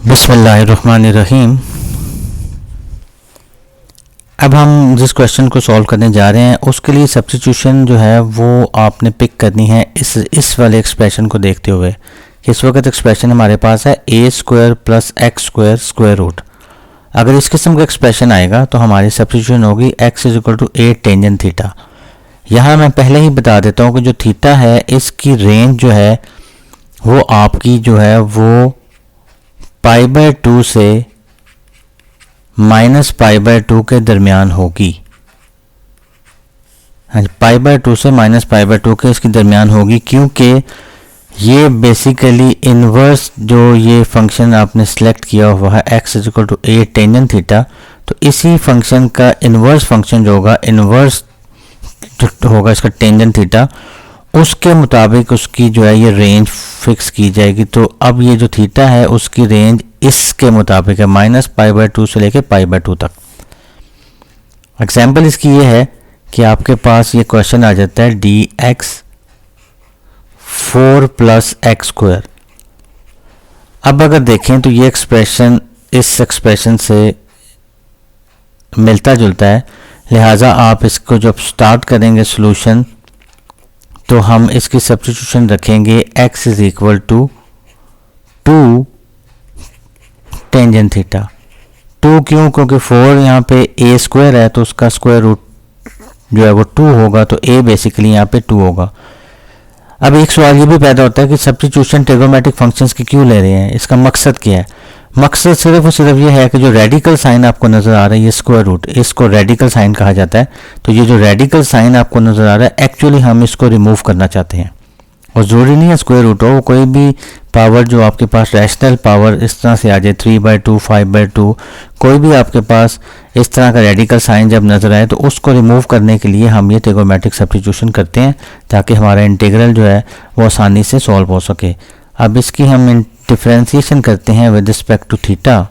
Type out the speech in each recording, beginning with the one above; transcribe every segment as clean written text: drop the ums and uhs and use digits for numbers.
बिस्मिल्लाहिर्रहमानिर्रहीम। अब हम जिस क्वेश्चन को सॉल्व करने जा रहे हैं उसके लिए सब्स्टिट्यूशन जो है वो आपने पिक करनी है इस वाले एक्सप्रेशन को देखते हुए कि इस वक्त एक्सप्रेशन हमारे पास है A square plus X square square root. अगर इस किस्म का एक्सप्रेशन आएगा तो हमारी सब्स्टिट्यूशन होगी x is equal to a tangent theta. यहाँ मैं पहले ही बता देता हूँ कि जो थीटा है इसकी रेंज जो है वो आपकी जो है वो π/2 से -π/2 के दरमियान होगी। हाँ जी, π/2 से -π/2 के इसके दरमियान होगी, क्योंकि ये बेसिकली इन्वर्स जो ये फंक्शन आपने सेलेक्ट किया हुआ है x is equal to a tangent theta, तो इसी फंक्शन का इन्वर्स फंक्शन जो होगा इन्वर्स जो होगा इसका टेंजेंट थीटा, उसके मुताबिक उसकी जो है ये रेंज फिक्स की जाएगी। तो अब ये जो थीटा है उसकी रेंज इसके मुताबिक है -π/2 से लेके π/2 तक। एग्जाम्पल इसकी ये है कि आपके पास ये क्वेश्चन आ जाता है dx 4 + x²। अब अगर देखें तो ये एक्सप्रेशन इस एक्सप्रेशन से मिलता जुलता है, लिहाजा आप इसको जब स्टार्ट करेंगे सॉल्यूशन तो हम इसकी सब्स्टिट्यूशन रखेंगे x is equal to 2 tangent theta. 2 क्यों? क्योंकि 4 यहाँ पे a स्क्वायर है तो उसका स्क्वायर रूट जो है वो 2 होगा, तो a बेसिकली यहाँ पे 2 होगा। अब एक सवाल ये भी पैदा होता है कि सब्स्टिट्यूशन ट्रिग्नोमेट्रिक फंक्शंस की क्यों ले रहे हैं, इसका मकसद क्या है? मकसद सिर्फ और सिर्फ ये है कि जो रेडिकल साइन आपको नज़र आ रहा है ये स्क्वायर रूट, इसको रेडिकल साइन कहा जाता है। तो ये जो रेडिकल साइन आपको नज़र आ रहा है एक्चुअली हम इसको रिमूव करना चाहते हैं, और ज़रूरी नहीं है स्क्वायर रूट हो, वो कोई भी पावर जो आपके पास रैशनल पावर इस तरह से आ जाए 3/2 5/2, कोई भी आपके पास इस तरह का रेडिकल साइन जब नज़र आए तो उसको रिमूव करने के लिए हम ये ट्रिग्नोमेट्रिक सब्स्टिट्यूशन करते हैं ताकि हमारा इंटीग्रल जो है वो आसानी से सॉल्व हो सके। अब इसकी हम डिफरेंशिएशन करते हैं विद रिस्पेक्ट टू थीटा,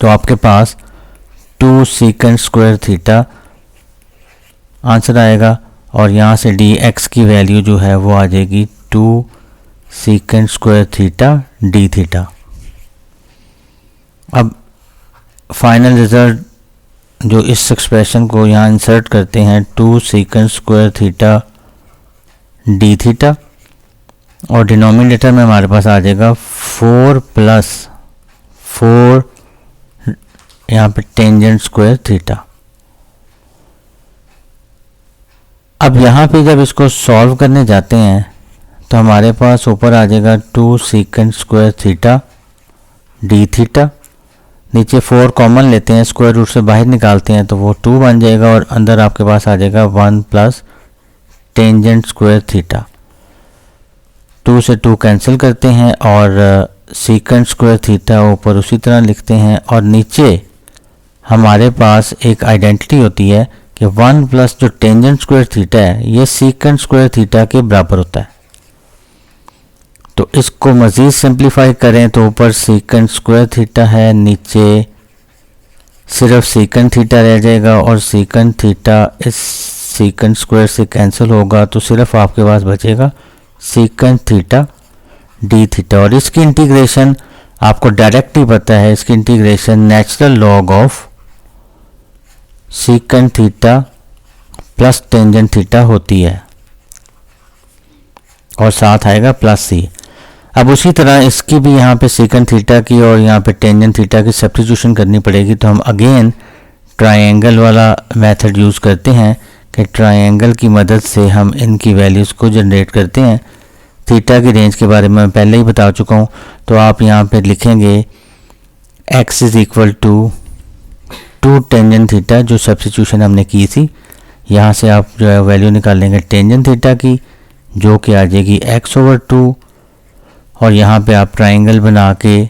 तो आपके पास 2 सेकंड स्क्वायर थीटा आंसर आएगा, और यहाँ से dx की वैल्यू जो है वो आ जाएगी 2 second square theta d theta. अब फाइनल रिजल्ट जो इस एक्सप्रेशन को यहाँ इंसर्ट करते हैं 2 second square theta d theta, और डिनोमिनेटर में हमारे पास आ जाएगा 4 + 4 यहाँ पे टेंजेंट स्क्वायर थीटा। अब यहाँ पे जब इसको सॉल्व करने जाते हैं तो हमारे पास ऊपर आ जाएगा 2 second square theta d theta, नीचे 4 कॉमन लेते हैं, स्क्वायर रूट से बाहर निकालते हैं तो वो 2 बन जाएगा, और अंदर आपके पास आ जाएगा 1 + टेंजेंट स्क्वायर थीटा। 2 से 2 कैंसिल करते हैं और सेकंड स्क्वायर थीटा ऊपर उसी तरह लिखते हैं, और नीचे हमारे पास एक आइडेंटिटी होती है कि 1 + जो टेंजेंट स्क्वायर थीटा है ये सेकंड स्क्वायर थीटा के बराबर होता है। तो इसको मज़ीद सिंप्लीफाई करें तो ऊपर सेकंड स्क्वायर थीटा है, नीचे सिर्फ सेकंड थीटा रह जाएगा, और सेकंड थीटा इस सेकंड स्क्वायर से कैंसिल होगा तो सिर्फ आपके पास बचेगा सेकंड थीटा d थीटा। और इसकी इंटीग्रेशन आपको डायरेक्ट ही पता है, इसकी integration natural log of second theta plus tangent theta होती है, और साथ आएगा +c। अब उसी तरह इसकी भी यहाँ पे सेकंड थीटा की और यहाँ पे टेंजेंट थीटा की सब्स्टिट्यूशन करनी पड़ेगी, तो हम अगेन ट्रायंगल वाला मेथड यूज़ करते हैं कि ट्रायंगल की मदद से हम इनकी वैल्यूज़ को जनरेट करते हैं। थीटा की रेंज के बारे में मैं पहले ही बता चुका हूँ, तो आप यहाँ पे लिखेंगे x is equal to 2 tangent theta, जो सब्स्टिट्यूशन हमने की थी। यहाँ से आप जो है वैल्यू निकालेंगे टेंजेंट थीटा की, जो कि आ जाएगी x/2, और यहाँ पे आप ट्रायंगल बना के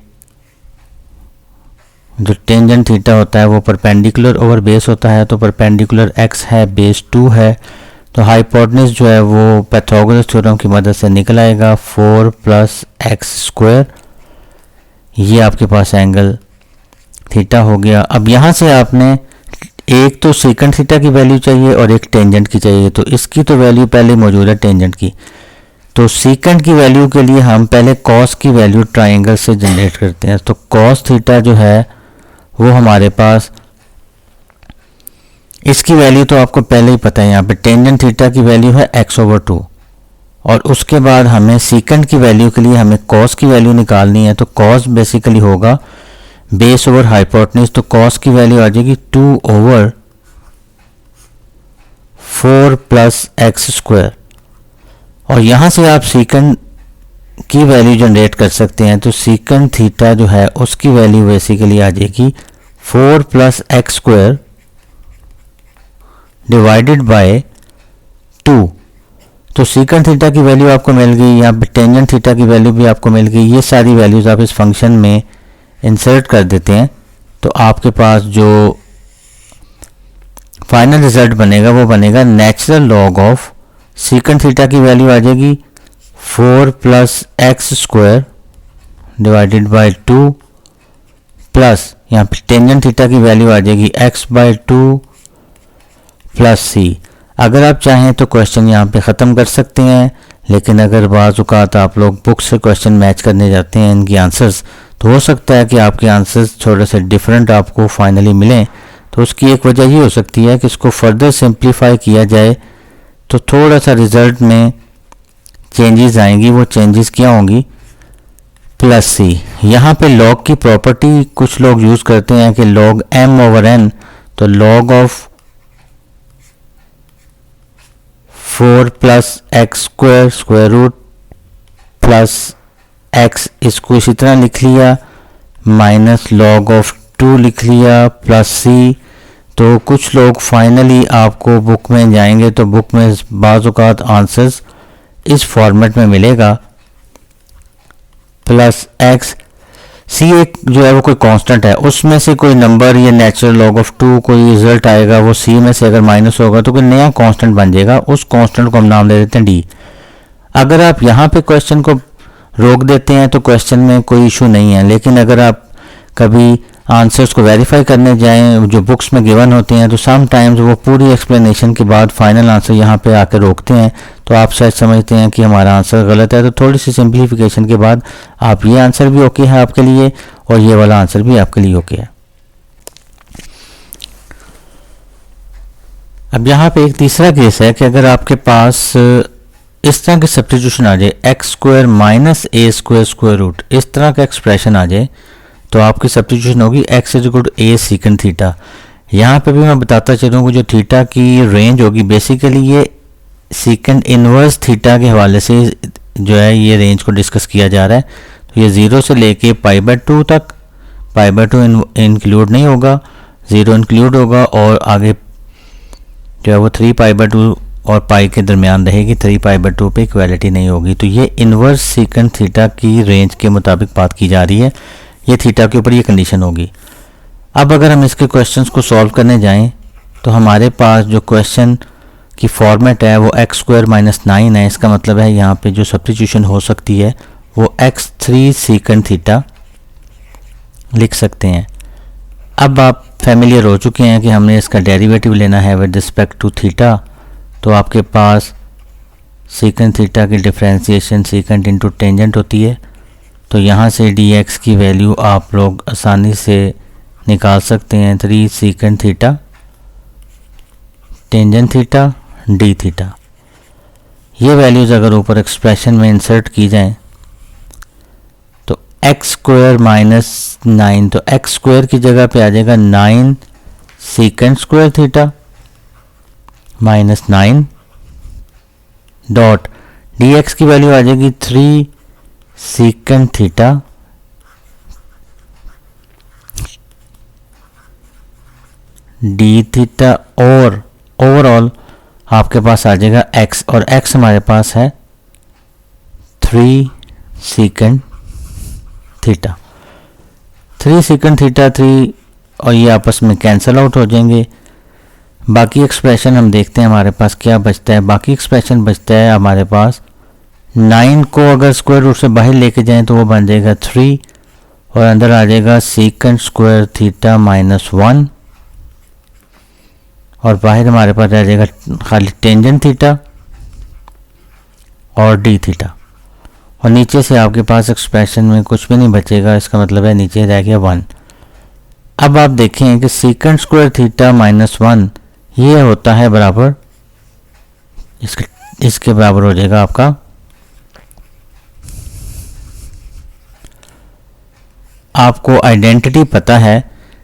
जो टेंजेंट थीटा होता है वो परपेंडिकुलर ओवर बेस होता है, तो परपेंडिकुलर x है, बेस 2 है, तो हाइपोटेन्यूज जो है वो पाइथागोरस थ्योरम की मदद से निकल आएगा 4 + x²। ये आपके पास एंगल थीटा हो गया। अब यहाँ से आपने एक तो सेकंड थीटा की वैल्यू चाहिए और एक टेंजेंट की चाहिए, तो इसकी तो वैल्यू पहले मौजूद है टेंजेंट की, तो सीकेंट की वैल्यू के लिए हम पहले कॉस की वैल्यू ट्राइंगल से जनरेट करते हैं। तो कॉस थीटा जो है वो हमारे पास, इसकी वैल्यू तो आपको पहले ही पता है, यहाँ पे टेंजेंट थीटा की वैल्यू है x/2, और उसके बाद हमें सीकेंट की वैल्यू के लिए हमें कॉस की वैल्यू निकालनी है। तो कॉस बेसिकली होगा बेस ओवर हाइपोटेन्यूज, तो कॉस की वैल्यू आ जाएगी 2/4 + x², और यहाँ से आप सीकेंट की वैल्यू जनरेट कर सकते हैं। तो सीकेंट थीटा जो है उसकी वैल्यू बेसिकली आ जाएगी 4 + x² डिवाइडेड बाय 2। तो सीकेंट थीटा की वैल्यू आपको मिल गई, यहाँ पे टेंजेंट थीटा की वैल्यू भी आपको मिल गई। ये सारी वैल्यूज़ आप इस फंक्शन में इंसर्ट कर देते हैं, तो आपके पास जो फाइनल रिजल्ट बनेगा वो बनेगा natural log of secant theta की वैल्यू आ जाएगी 4 + x² डिवाइडेड बाय 2 प्लस यहाँ पे टेंजेंट थीटा की वैल्यू आ जाएगी x/2 + c। अगर आप चाहें तो क्वेश्चन यहाँ पे ख़त्म कर सकते हैं, लेकिन अगर बाज़ औक़ात आप लोग बुक से क्वेश्चन मैच करने जाते हैं इनकी आंसर्स, तो हो सकता है कि आपके आंसर्स थोड़े से डिफरेंट आपको फाइनली मिलें। तो उसकी एक वजह ये हो सकती है कि इसको फर्दर सिंप्लीफाई किया जाए तो थोड़ा सा रिज़ल्ट में चेंजेस आएंगी। वो चेंजेस क्या होंगी, +c। यहाँ पे लॉग की प्रॉपर्टी कुछ लोग यूज़ करते हैं कि log m/n, तो log of 4 + x² square root plus x, इसको इसी तरह लिख लिया, माइनस log ऑफ 2 लिख लिया प्लस c। तो कुछ लोग फाइनली आपको बुक में जाएंगे तो बुक में बाज़ औक़ात आंसर्स इस फॉर्मेट में मिलेगा, +x c एक जो है वो कोई कांस्टेंट है, उसमें से कोई नंबर या नेचुरल लॉग ऑफ 2 कोई रिजल्ट आएगा, वो c में से अगर माइनस होगा तो कोई नया कांस्टेंट बन जाएगा। उस कांस्टेंट को हम नाम दे देते हैं d। अगर आप यहाँ पे क्वेश्चन को रोक देते हैं तो क्वेश्चन में कोई इशू नहीं है, लेकिन अगर आप कभी आंसर्स को वेरीफाई करने जाएं जो बुक्स में गिवन होते हैं तो सम टाइम्स वो पूरी एक्सप्लेनेशन के बाद फाइनल आंसर यहाँ पे आकर रोकते हैं, तो आप शायद समझते हैं कि हमारा आंसर गलत है। तो थोड़ी सी सिंप्लीफिकेशन के बाद आप ये आंसर भी ओके है आपके लिए और ये वाला आंसर भी आपके लिए ओके है। अब यहाँ पे एक तीसरा केस है कि अगर आपके पास इस तरह की सब्स्टिट्यूशन आ जाए, x² - a² स्क्वायर रूट, इस तरह का एक्सप्रेशन आ जाए, तो आपकी सब्स्टिट्यूशन होगी x = a सीकेंट थीटा। यहाँ पे भी मैं बताता चलूँ कि जो थीटा की रेंज होगी बेसिकली ये सीकेंट इनवर्स थीटा के हवाले से जो है ये रेंज को डिस्कस किया जा रहा है। तो ये 0 से लेके π/2 तक, π/2 इंक्लूड नहीं होगा, 0 इंक्लूड होगा, और आगे जो है वो 3π/2 और पाई के दरमियान रहेगी, 3π/2 पे इक्वालिटी नहीं होगी। तो ये इनवर्स सीकेंट थीटा की रेंज के मुताबिक बात की जा रही है, ये थीटा के ऊपर ये कंडीशन होगी। अब अगर हम इसके क्वेश्चंस को सॉल्व करने जाएं तो हमारे पास जो क्वेश्चन की फॉर्मेट है वो x² - 9 है। इसका मतलब है यहाँ पे जो सब्स्टिट्यूशन हो सकती है वो x3 सीकेंट थीटा लिख सकते हैं। अब आप फैमिलियर हो चुके हैं कि हमने इसका डेरिवेटिव लेना है विद रिस्पेक्ट टू थीटा, तो आपके पास सीकेंट थीटा की डिफरेंशिएशन सीकेंट इंटू टेंजेंट होती है। तो यहाँ से dx की वैल्यू आप लोग आसानी से निकाल सकते हैं, 3 secant theta tangent theta d theta. ये वैल्यूज़ अगर ऊपर एक्सप्रेशन में इंसर्ट की जाएं तो x² - 9, तो x² की जगह पे आ जाएगा 9 secant square theta -9 dot dx की वैल्यू आ जाएगी 3 सीकेंट थीटा d थीटा, और ओवरऑल आपके पास आ जाएगा x, और x हमारे पास है 3 सीकेंट थीटा। 3 सीकेंट थीटा 3 और ये आपस में कैंसिल आउट हो जाएंगे। बाकी एक्सप्रेशन हम देखते हैं हमारे पास क्या बचता है। बाकी एक्सप्रेशन बचता है हमारे पास 9 को अगर स्क्वायर रूट से बाहर लेके जाएं तो वो बन जाएगा 3, और अंदर आ जाएगा सीकेंट स्क्वायर थीटा -1, और बाहर हमारे पास रह जाएगा खाली टेंजेंट थीटा, और डी थीटा, और नीचे से आपके पास एक्सप्रेशन में कुछ भी नहीं बचेगा, इसका मतलब है नीचे रह गया 1। अब आप देखें कि सीकेंट स्क्वायर थीटा माइनस 1 ये होता है बराबर, इसके बराबर हो जाएगा आपका आपको आइडेंटिटी पता है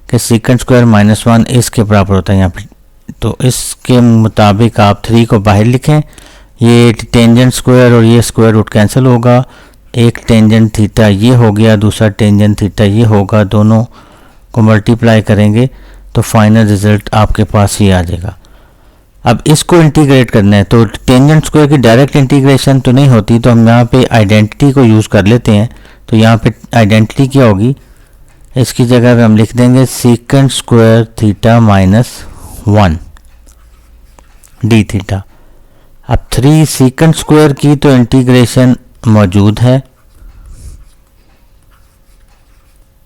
कि सीकेंट स्क्वायर माइनस 1 इसके बराबर होता है यहाँ पे, तो इसके मुताबिक आप 3 को बाहर लिखें, ये टेंजेंट स्क्वायर और ये स्क्वायर रूट कैंसिल होगा, एक टेंजेंट थीटा ये हो गया, दूसरा टेंजेंट थीटा ये होगा, दोनों को मल्टीप्लाई करेंगे तो फाइनल रिजल्ट आपके पास ये आ जाएगा। अब इसको इंटीग्रेट करना है तो टेंजेंट स्क्वायर की डायरेक्ट इंटीग्रेशन तो नहीं होती, तो हम यहाँ पे आइडेंटिटी को यूज़ कर लेते हैं। तो यहाँ पे आइडेंटिटी क्या होगी, इसकी जगह पे हम लिख देंगे secant square theta minus 1 D theta. अब 3 सीकेंट स्क्वायर की तो इंटीग्रेशन मौजूद है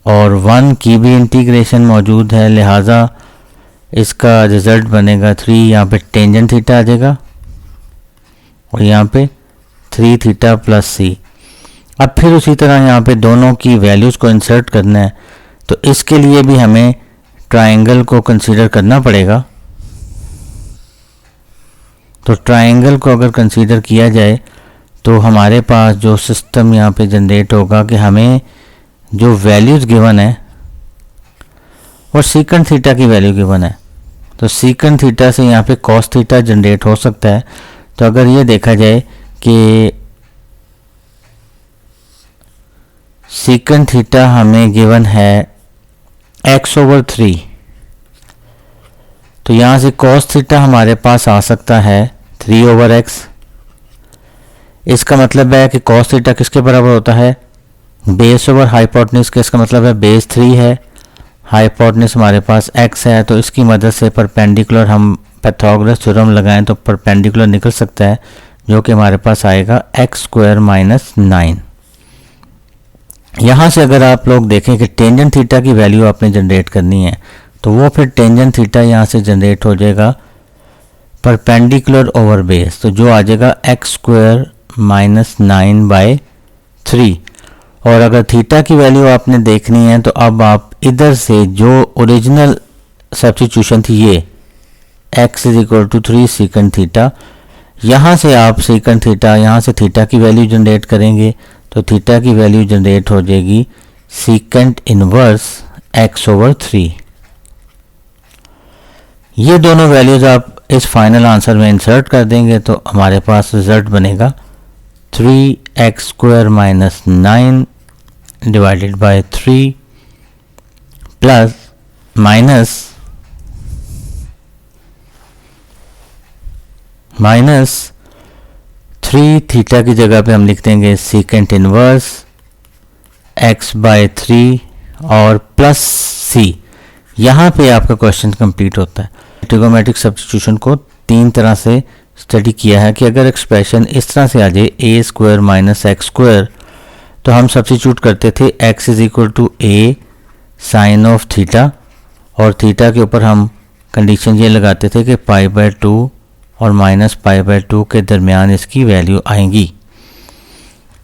और 1 की भी इंटीग्रेशन मौजूद है, लिहाजा इसका रिजल्ट बनेगा 3, यहाँ पे टेंजेंट थीटा आ जाएगा और यहाँ पे 3 थीटा प्लस सी। अब फिर उसी तरह यहाँ पे दोनों की वैल्यूज़ को इंसर्ट करना है, तो इसके लिए भी हमें ट्रायंगल को कंसीडर करना पड़ेगा। तो ट्रायंगल को अगर कंसीडर किया जाए तो हमारे पास जो सिस्टम यहाँ पे जनरेट होगा कि हमें जो वैल्यूज़ गिवन है और सीकेंट थीटा की वैल्यू गिवन है, तो सीकेंट थीटा से यहाँ पे कॉस थीटा जनरेट हो सकता है। तो अगर ये देखा जाए कि सीकेंट थीटा हमें गिवन है x/3, तो यहाँ से कॉस थीटा हमारे पास आ सकता है 3/x। इसका मतलब है कि कॉस थीटा किसके बराबर होता है, बेस ओवर हाइपोटेन्यूज के, इसका मतलब है बेस 3 है, हाइपोटेन्यूज हमारे पास x है, तो इसकी मदद से परपेंडिकुलर हम पाइथागोरस थ्योरम लगाएं तो परपेंडिकुलर निकल सकता है, जो कि हमारे पास आएगा x² माइनस 9। यहाँ से अगर आप लोग देखें कि टेंजेंट थीटा की वैल्यू आपने जनरेट करनी है, तो वो फिर टेंजेंट थीटा यहाँ से जनरेट हो जाएगा परपेंडिकुलर ओवर बेस, तो जो आ जाएगा x² माइनस 9/3। और अगर थीटा की वैल्यू आपने देखनी है तो अब आप इधर से जो ओरिजिनल सब्स्टिट्यूशन थी ये x = 3 सीकेंट थीटा, यहाँ से आप सीकेंट थीटा, यहाँ से थीटा की वैल्यू जनरेट करेंगे तो थीटा की वैल्यू जनरेट हो जाएगी सीकेंट इनवर्स x/3। ये दोनों वैल्यूज़ आप इस फाइनल आंसर में इंसर्ट कर देंगे तो हमारे पास रिजल्ट बनेगा 3x² minus 9 divided by 3 plus minus 3 theta की जगह पे हम लिख देंगे सीकेंट इनवर्स x/3 और प्लस c। यहाँ पे आपका क्वेश्चन कंप्लीट होता है। ट्रिगोनोमेट्रिक सब्स्टिट्यूशन को 3 तरह से स्टडी किया है कि अगर एक्सप्रेशन इस तरह से आ जाए a² माइनस x², तो हम सब्स्टिट्यूट करते थे x = a sine of theta, और थीटा के ऊपर हम कंडीशन ये लगाते थे कि π/2 और माइनस π/2 के दरमियान इसकी वैल्यू आएंगी।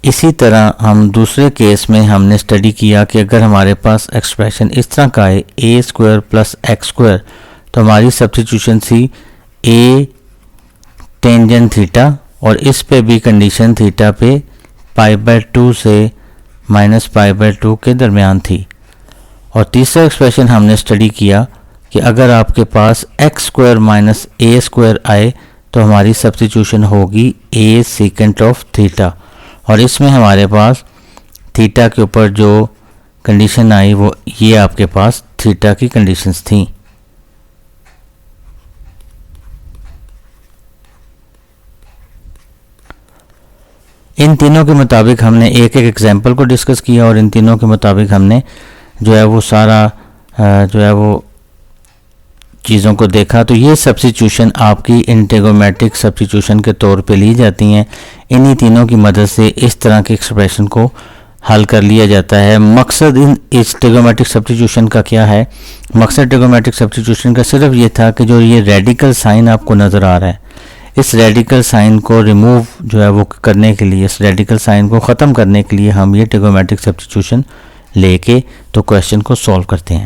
इसी तरह हम दूसरे केस में हमने स्टडी किया कि अगर हमारे पास एक्सप्रेशन इस तरह का है a² प्लस x², तो हमारी सब्स्टिट्यूशन थी a टेंजेंट थीटा, और इस पे भी कंडीशन थीटा पे π/2 से माइनस π/2 के दरमियान थी। और तीसरा एक्सप्रेशन हमने स्टडी किया कि अगर आपके पास x² माइनस a² आए तो हमारी सब्स्टिट्यूशन होगी a सीकेंट ऑफ थीटा, और इसमें हमारे पास थीटा के ऊपर जो कंडीशन आई वो ये आपके पास थीटा की कंडीशंस थी। इन तीनों के मुताबिक हमने एक एक एग्जाम्पल को डिस्कस किया और इन तीनों के मुताबिक हमने जो है वो सारा जो है वो चीज़ों को देखा। तो ये सब्स्टिट्यूशन आपकी इंटेग्रोमेट्रिक सब्स्टिट्यूशन के तौर पे ली जाती हैं। इन्हीं तीनों की मदद से इस तरह के एक्सप्रेशन को हल कर लिया जाता है। मकसद इस ट्रिगोनोमेट्रिक सब्स्टिट्यूशन का क्या है? मकसद ट्रिगोनोमेट्रिक सब्स्टिट्यूशन का सिर्फ ये था कि जो ये रेडिकल साइन आपको नज़र आ रहा है इस रेडिकल साइन को रिमूव जो है वो करने के लिए, इस रेडिकल साइन को ख़त्म करने के लिए हम ये ट्रिगोनोमेट्रिक सब्स्टिट्यूशन लेके तो क्वेश्चन को सॉल्व करते हैं।